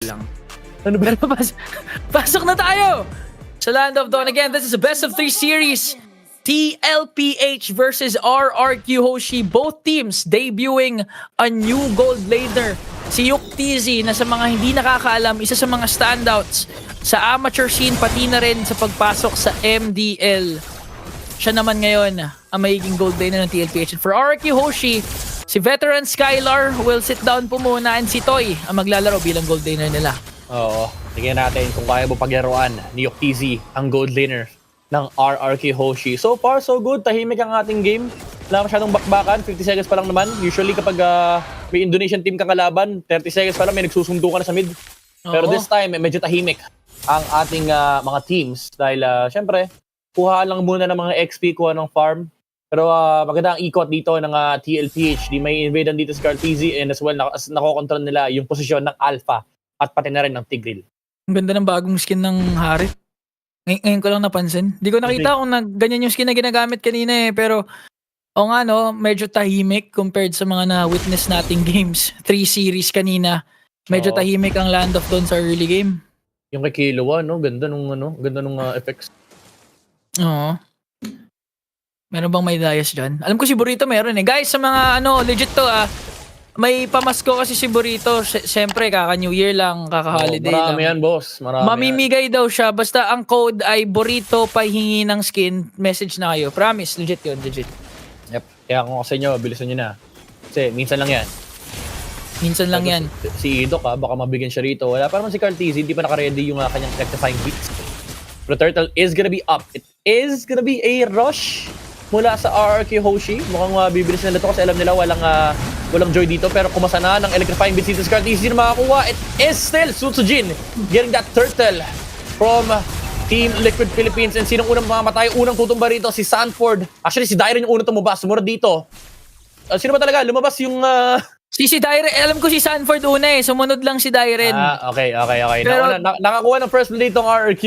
lang. Ano ba? Pasok na tayo! Sa Land of Dawn again, this is a best of 3 series. TLPH versus RRQ Hoshi. Both teams debuting a new gold laner. Si Yuk TZ na sa mga hindi nakakaalam, isa sa mga standouts sa amateur scene pati na rin sa pagpasok sa MDL. Siya naman ngayon ang magiging gold laner ng TLPH. And for RRQ Hoshi, si veteran Skylar will sit down po muna and si Toy ang maglalaro bilang gold laner nila. Oo, tingnan natin kung kaya mo paglaruan ni Yuk TZ ang gold laner ng RRQ Hoshi. So far, so good. Tahimik ang ating game. Wala masyadong bakbakan. 50 seconds pa lang naman. Usually kapag may Indonesian team kang kalaban, 30 seconds pa lang may nagsusundo ka na sa mid. Pero this time, medyo tahimik ang ating mga teams. Dahil syempre, kuha lang muna ng mga XP, kuha ng farm. Pero maganda ang ikot dito ng TLPH. Di may invadan dito si Carteezy and as well, nakokontrol nila yung posisyon ng Alpha at pati na rin ng Tigreal. Ang ganda ng bagong skin ng Harit. Ngayon ko lang napansin. Di ko nakita kung ganyan yung skin na ginagamit kanina eh. Pero, o nga no, medyo tahimik compared sa mga na-witness nating games. 3 series kanina. Medyo tahimik ang Land of Dawn sa early game. Yung kay Killua, no? Ganda nung effects. Oo. Meron bang may dayas dyan? Alam ko si Burrito meron eh. Guys, sa mga legit to may pamasko kasi si Burrito. Siyempre, kaka-New Year lang, kaka-holiday lang. Marami yan, boss. Marami Mamimigay daw siya. Basta ang code ay Burrito pahingi ng skin. Message na kayo. Promise, legit yun, legit. Yep. Kaya kung ako sa inyo, bilisan nyo na. Kasi minsan lang yan. Minsan lang yan. Si Idok baka mabigyan siya rito. Wala pa naman si Carteezy, hindi pa naka-ready yung kanyang rectifying beats. Pero Turtle is gonna be up. It is gonna be a rush mula sa RRQ Hoshi. Mukhang bibilis nila ito kasi alam nila walang joy dito. Pero kumasa na ng electrifying beats dito si Carteezy na makakuha. It is still Sutsujin getting that Turtle from Team Liquid Philippines. And sinong unang mamamatay? Unang tutumba rito si Sanford. Actually si Dairen yung unang tumubas. Sumunod dito. Sino ba talaga? Lumabas yung Si Dairen, alam ko si Sanford una eh. Sumunod lang si Dairen. Okay. Pero, nakakuha ng first blood dito ng RRQ.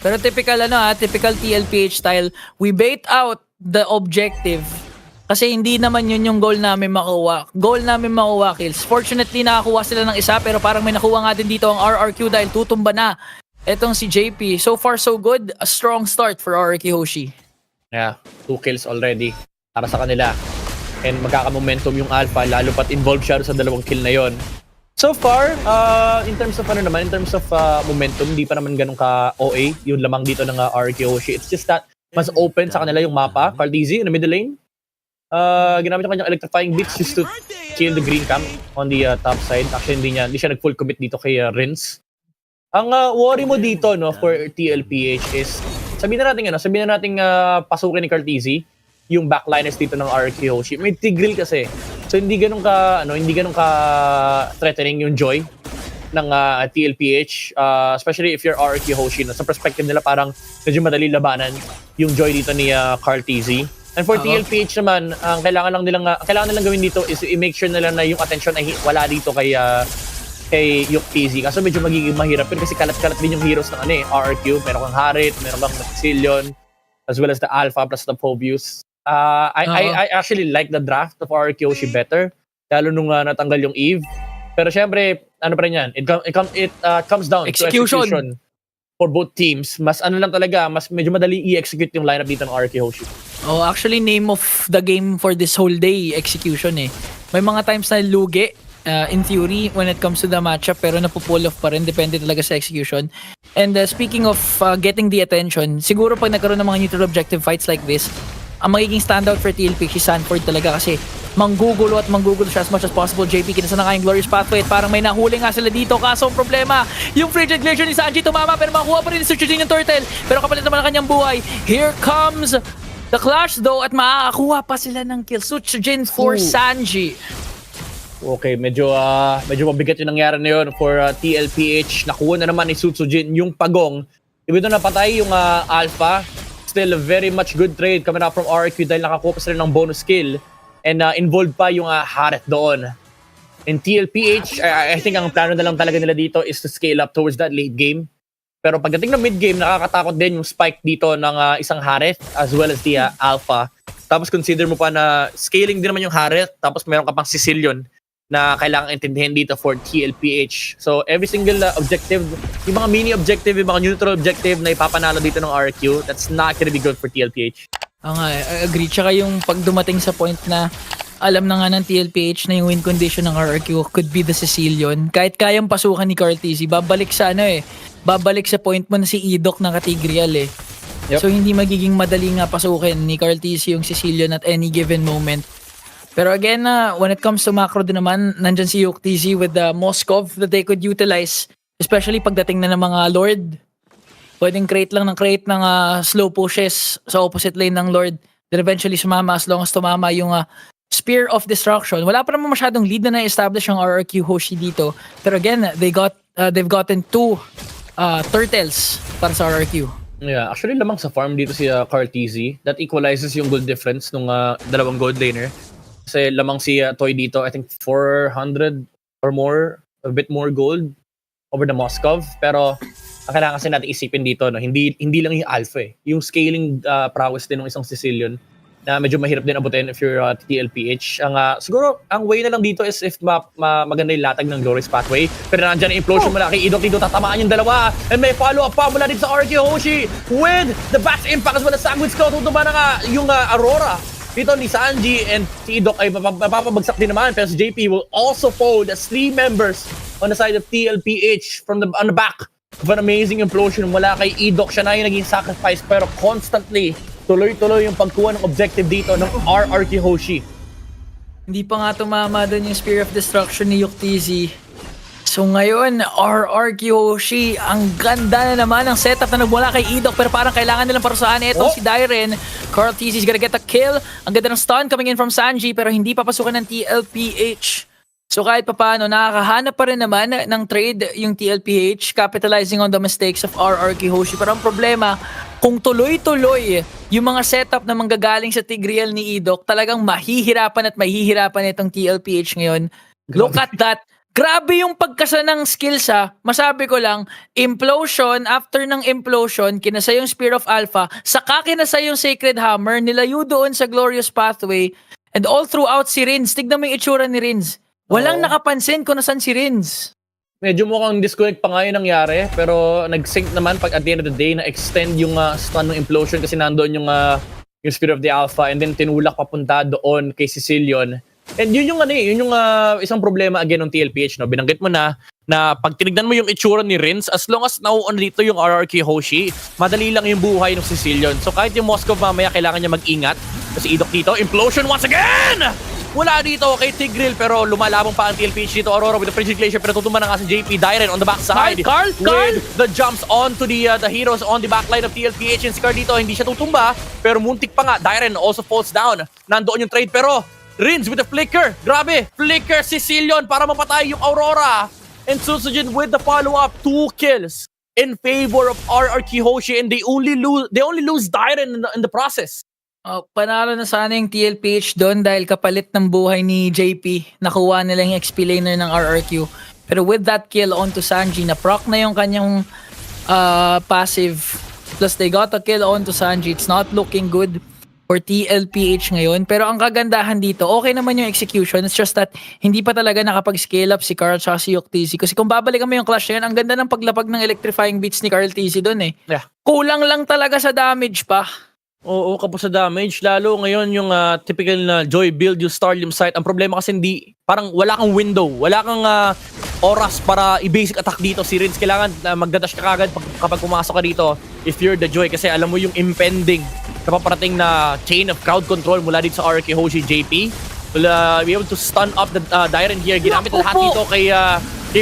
Pero typical typical TLPH style. We bait out the objective. Kasi hindi naman yun yung goal namin makuha. Goal namin makuha kills. Fortunately, nakakuha sila ng isa pero parang may nakuha nga din dito ang RRQ dahil tutumba na etong si JP. So far, so good. A strong start for RRQ Hoshi. Yeah, 2 kills already para sa kanila. And magkaka-momentum yung Alpha, lalo pat involved siya sa 2 kill na yon. So far, in terms of momentum, hindi pa naman ganun ka-OA yung lamang dito ng RRQ Hoshi. It's just that mas open sa kanila yung mapa. Carteezy in the middle lane. Ginamit yung kanyang electrifying beats just to kill the green camp on the top side. Actually, hindi siya nag-full commit dito kay Rins. Ang worry mo dito for TLPH is sabihin na natin pasukin ni Carteezy yung backliners dito ng RRQ Hoshi. May Tigreal kasi. So hindi ganun ka threatening yung joy ng TLPH, especially if you're RRQ Hoshi. Sa perspective nila parang medyo madali labanan yung joy dito ni Carteezy. And for TLPH naman, ang kailangan nilang gawin dito is i-make sure nila na yung attention ay wala dito kay Yuk TZ. Kaso medyo magiging mahirap yun kasi kalat-kalat din yung heroes ng RRQ. Meron kang Harit, meron kang Maxillion, as well as the Alpha plus the Phobius. I actually like the draft of RRQ Hoshi better, lalo nung natanggal yung Eve. Pero syempre, ano pa rin yan? It comes down to execution for both teams. Mas medyo madali i-execute yung lineup dito ng RRQ Hoshi. Oh, actually name of the game for this whole day, execution eh. May mga times na lugi in theory when it comes to the matchup pero napupull off pa rin, depende talaga sa execution. And speaking of getting the attention, siguro pag nagkaroon ng mga neutral objective fights like this, ang magiging standout for TLPH si Sanford talaga kasi manggugulo siya as much as possible. JP kinasa na kayong Glorious Pathway at parang may nahuli nga sila dito. Kaso ang problema, yung Frigid Glacier ni Sanji tumama pero makuha pa rin ni Sutsujin yung Turtle. Pero kapalit naman ang kanyang buhay. Here comes the clash though at makakakuha pa sila ng kill. Sutsujin for Sanji. Okay, medyo mabigat yung nangyari na yun for TLPH. Nakuha na naman ni Sutsujin yung pagong. Ibig na napatay yung Alpha. Still a very much good trade coming out from RRQ dahil nakakuha pa sila ng bonus skill and involved pa yung Harit doon. In TLPH, I think ang plano na lang talaga nila dito is to scale up towards that late game. Pero pagdating ng mid game, nakakatakot din yung spike dito ng isang Harit as well as the Alpha. Tapos consider mo pa na scaling din naman yung Harit tapos meron ka pang Sicilian na kailangan intindihin dito for TLPH. So every single objective, yung mga mini objective, yung mga neutral objective na ipapanalo dito ng RRQ, that's not gonna be good for TLPH. I agree. Tsaka yung pag dumating sa point na alam na nga ng TLPH na yung win condition ng RRQ could be the Sicilian. Kahit kayang pasukan ni Carl TZ, babalik sa babalik sa point mo na si Idok ng Katigreal eh. Yep. So hindi magiging madali nga pasukin ni Carl TZ yung Sicilian at any given moment. Pero again, when it comes to macro din naman, nandyan si Yuk TZ with the Moskov that they could utilize. Especially pagdating na ng mga Lord. Pwedeng create ng slow pushes sa opposite lane ng Lord. Then eventually sumama as long as tumama yung Spear of Destruction. Wala pa naman masyadong lead na na-establish ang RRQ Hoshi dito. Pero again, they've gotten 2 turtles para sa RRQ. Yeah, actually lamang sa farm dito si Carl TZ. That equalizes yung gold difference ng dalawang gold laner. Kasi lamang si Toy dito, I think 400 or more, a bit more gold over the Moskov. Pero ang kailangan kasi natin isipin dito, no, hindi lang yung alpha eh. Yung scaling prowess din ng isang Sicilian na medyo mahirap din abutin if you're TLPH. Siguro, ang way na lang dito is if maganda yung latag ng Glorious Pathway. Pero nandyan yung implosion mula kay Idok dito, tatamaan yung dalawa. And may follow-up pa mula dito sa RRQ Hoshi with the Bat's Impact as well as Sandwich Skull. Tutuba na nga yung Aurora dito ni Sanji, and si Idok ay mapapabagsak din naman. Pero si JP will also fold as 3 members on the side of TLPH on the back of an amazing implosion mula kay Idok. Siya na yung naging sacrifice pero constantly tuloy-tuloy yung pagkuha ng objective dito ng RRQ Hoshi. Hindi pa nga tumama doon yung Spear of Destruction ni Yuk TZ. So ngayon, RRQ Hoshi, ang ganda na naman ng setup na nagmula kay Idok pero parang kailangan nilang parusahan. Ito si Dyren. Carl TZ is gonna get a kill. Ang ganda ng stun coming in from Sanji pero hindi papasukan ng TLPH. So kahit papaano, nakakahanap pa rin naman ng trade yung TLPH, capitalizing on the mistakes of RRQ Hoshi. Pero ang problema, kung tuloy-tuloy yung mga setup na manggagaling sa Tigreal ni Idok, talagang mahihirapan itong TLPH ngayon. Look at that. Grabe yung pagkasa ng skills Masabi ko lang, implosion, after ng implosion, kinasa yung Spear of Alpha, saka kinasa yung Sacred Hammer, nilayo doon sa Glorious Pathway, and all throughout si Rins. Tignan mo yung itsura ni Rins. Walang nakapansin kung nasan si Rins. Medyo mukhang disconnect pa nga yung nangyari, pero nag-sync naman pag at the end of the day na-extend yung stun ng implosion kasi nandoon yung Spear of the Alpha, and then tinulak papunta doon kay Sicilian. And yun yung isang problema again ng TLPH, no? Binanggit mo na pag tinignan mo yung itsura ni Rins, as long as nauon dito yung RRQ Hoshi, madali lang yung buhay ng Sicilian. So kahit yung Moskov mamaya kailangan niya mag-ingat. Kasi Idok dito, implosion once again! Wala dito kay Tigreal pero lumalabang pa ang TLPH dito. Aurora with the Frigid Glacier pero tutuma na nga si JP. Dyren on the backside. Carl! With the jumps on to the heroes on the backline of TLPH. And Scar dito hindi siya tutumba pero muntik pa nga. Dyren also falls down. Nandoon yung trade pero Rins with the flicker. Grabe! Flicker Sicilian para mapatay yung Aurora. And Susujin with the follow-up. 2 kills in favor of RRQ Hoshi and they only lose Dyren in the process. Panalo na sana yung TLPH doon dahil kapalit ng buhay ni JP. Nakuha nila yung XP laner ng RRQ. Pero with that kill onto Sanji, na-proc na yung kanyang passive. Plus they got a kill onto Sanji. It's not looking good for TLPH ngayon. Pero ang kagandahan dito, okay naman yung execution. It's just that hindi pa talaga nakapag-scale up si Carl at si Yuk TZ. Kasi kung babalikan mo yung clash na yun, ang ganda ng paglapag ng electrifying beats ni Carl TZ doon eh. Yeah. Kulang lang talaga sa damage pa. Oo, kapos sa damage. Lalo ngayon yung typical na Joy build, yung Starlium Sight. Ang problema kasi parang wala kang window. Wala kang oras para i-basic attack dito. Si Rins kailangan magdadash ka kagad kapag pumasok ka dito if you're the Joy. Kasi alam mo yung impending na paparating na chain of crowd control mula dito sa RRQ Hoshi JP. Will be able to stun up the Dyren here. Ginamit lahat dito kay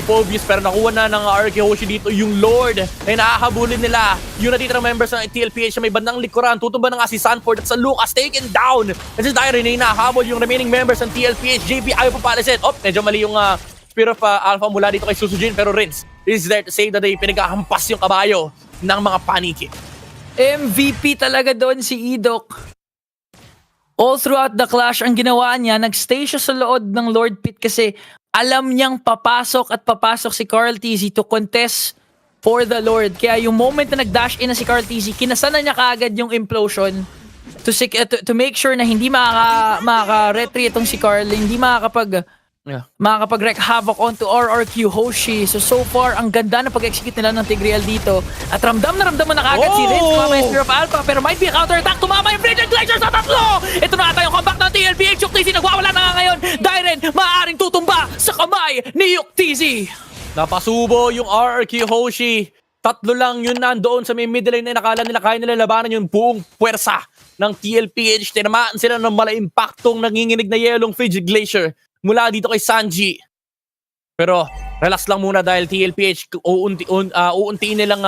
Phobius pero nakuha na ng RRQ Hoshi dito yung Lord na nahahabulin nila yung natitirang members ng TLPH na may bandang likuran. Tutumba na nga si Sanford at sa Lucas taken down. And si Dyren ay nahabol yung remaining members ng TLPH. JP ayaw pa palisin. Medyo mali yung Spear of Alpha mula dito kay Susujin pero Rins is there to save the day. Pinaghahampas yung kabayo ng mga paniki. MVP talaga doon si Idok. All throughout the clash, ang ginawa niya, nagstay siya sa loob ng Lord Pit kasi alam niyang papasok si Carl TZ to contest for the Lord. Kaya yung moment na nag-dash in na si Carl TZ, kinasana niya kaagad yung implosion to make sure na hindi makaka-retry itong si Carl, hindi makakapag Yeah. makakapag-wreak havoc onto RRQ Hoshi. So far, ang ganda na pag-execute nila ng Tigreal dito. At ramdam na kagad si Rince. Tumama yung Spear of Alpha, pero might be a counter-attack. Tumama yung Frigid Glacier sa tatlo! Ito na ata yung comeback ng TLPH. Yuk TZ nagwawala na nga ngayon. Dairen, maaaring tutumba sa kamay ni Yuk TZ. Napasubo yung RRQ Hoshi. Tatlo lang yun nandoon sa may middle lane na nakala nila kaya nila labanan yung buong puwersa ng TLPH. Tinamaan sila ng mala-impactong nanginginig na yelong Frigid Glacier mula dito kay Sanji. Pero relax lang muna dahil TLPH uuntiin nilang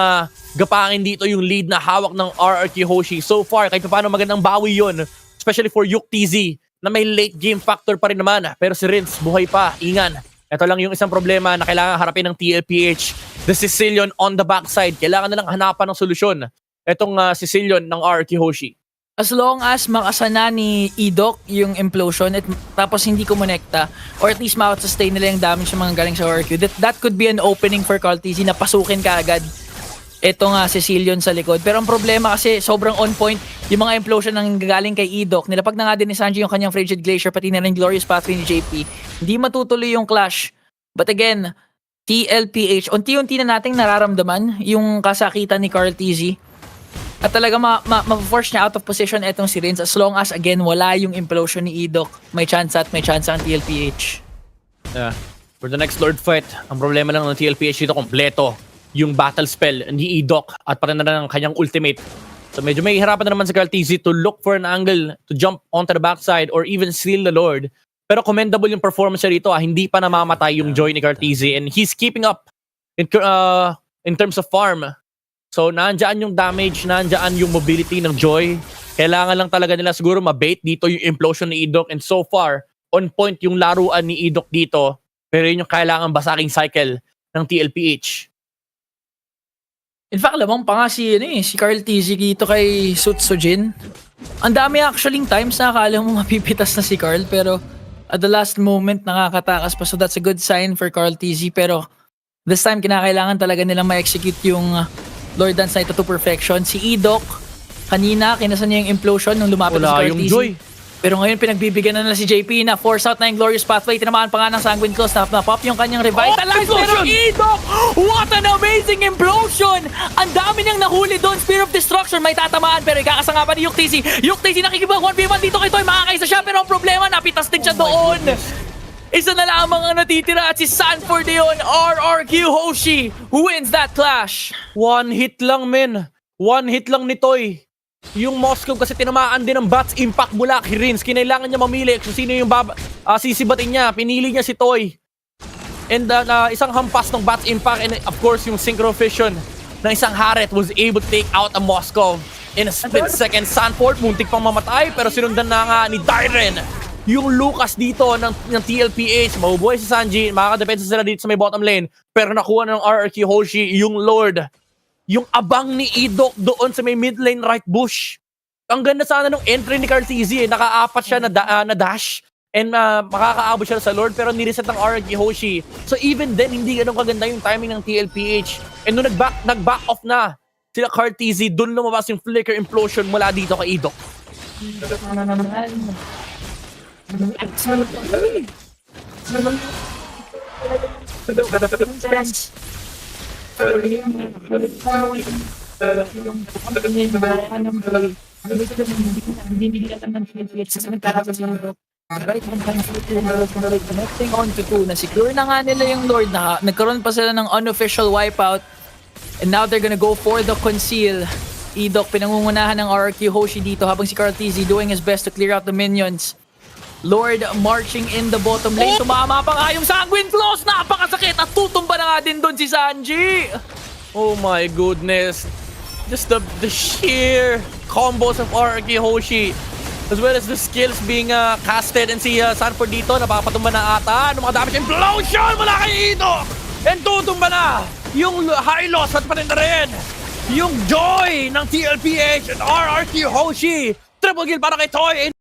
gapangin dito yung lead na hawak ng RRQ Hoshi. So far, kahit paano magandang bawi yun, especially for Yuk TZ na may late game factor pa rin naman. Pero si Rince, buhay pa, ingan. Ito lang yung isang problema na kailangan harapin ng TLPH. The Sicilian on the backside. Kailangan nilang hanapan ng solusyon. Itong Sicilian ng RRQ Hoshi. As long as makasana ni Idok yung implosion at tapos hindi kumonekta or at least ma-sustain nila yung damage ng mga galing sa RRQ, that could be an opening for Carl TZ na pasukin kaagad itong Sicilian sa likod. Pero ang problema kasi sobrang on point yung mga implosion ng galing kay Idok. Nilapag na nga din ni Sanji yung kanyang Frigid Glacier pati na rin Glorious Pathway ni JP. Hindi matutuloy yung clash. But again, TLPH, unti-unti na nating nararamdaman yung kasakitan ni Carl TZ. At talaga ma-force niya out of position etong si Rince as long as again wala yung implosion ni Idok. May chance ang TLPH. Yeah. For the next Lord fight, ang problema lang ng TLPH dito kompleto yung battle spell ni Idok at pati na ng kanyang ultimate. So medyo may hirapan na naman si Carl TZ to look for an angle to jump onto the backside or even steal the Lord. Pero commendable yung performance niya dito. Hindi pa namamatay yung Joy ni Carl TZ and he's keeping up in terms of farm. So, nandyan yung damage, nandyan yung mobility ng Joy. Kailangan lang talaga nila siguro mabait dito yung implosion ni Idok. And so far, on point yung laruan ni Idok dito. Pero yun yung kailangan basaking cycle ng TLPH. In fact, lamang pa nga si Carl TZ dito kay Sutsujin. Ang dami actually times na akala mo mapipitas na si Carl pero at the last moment nakakatakas pa. So that's a good sign for Carl TZ. Pero this time kinakailangan talaga nilang ma-execute yung Lord Dance na ito to perfection. Si Idok, kanina, kinasan niya yung implosion nung lumapit si Carl TZ. Joy. Pero ngayon, pinagbibigyan na si JP na force out na yung Glorious Pathway. Tinamaan pa nga ng Sanguine Claws na pop yung kanyang revitalize. Pero Idok, what an amazing implosion! Ang dami niyang nahuli doon. Spear of Destruction, may tatamaan. Pero ikakasa nga pa ni Yuk TZ. Yuk TZ nakikibag 1v1 dito kay Toy. Makakaisa siya. Pero ang problema, napitas din siya doon. Isa na lamang ang natitira at si Sanford yun, RRQ Hoshi, who wins that clash. One hit lang, men. One hit lang ni Toy. Yung Moscow kasi tinamaan din ng Bats Impact mula kay Rince. Kinailangan niya mamili kung sino yung sisibatin niya. Pinili niya si Toy. And isang hampas ng Bats Impact and of course yung Synchro Fission na isang Haret was able to take out a Moscow. In a split second, Sanford muntik pang mamatay pero sinundan na nga ni Dairen. Yung Lucas dito ng TLPH, mabubuhay si Sanji, makakadepensa sila dito sa may bottom lane. Pero nakuha ng RRQ Hoshi, yung Lord. Yung abang ni Idok doon sa may mid lane right bush. Ang ganda sana nung entry ni Carl TZ. Naka-apat siya na dash. And makakaabot siya sa Lord pero nireset ng RRQ Hoshi. So even then, hindi ganun kaganda yung timing ng TLPH. And nung nag-back off na sila Carl TZ, doon lumabas yung Flicker Implosion mula dito kay Idok. On to 2 na secure na nga nila yung Lord na nagkaroon pa sila ng unofficial wipeout and now they're gonna go for the conceal. Idok pinangungunahan ng RRQ Hoshi dito habang si Carl TZ doing his best to clear out the minions. Lord marching in the bottom lane. Tumama pa nga yung Sanguine Claws. Napakasakit at tutumba na nga din doon si Sanji. Oh my goodness. Just the sheer combos of RRQ Hoshi as well as the skills being casted and si Sanford dito napapatumba na ata. Ano mga damage implosion mula kay Ito. And tutumba na yung high loss at pa rin na rin yung Joy ng TLPH and RRQ Hoshi. Triple kill para kay Toy.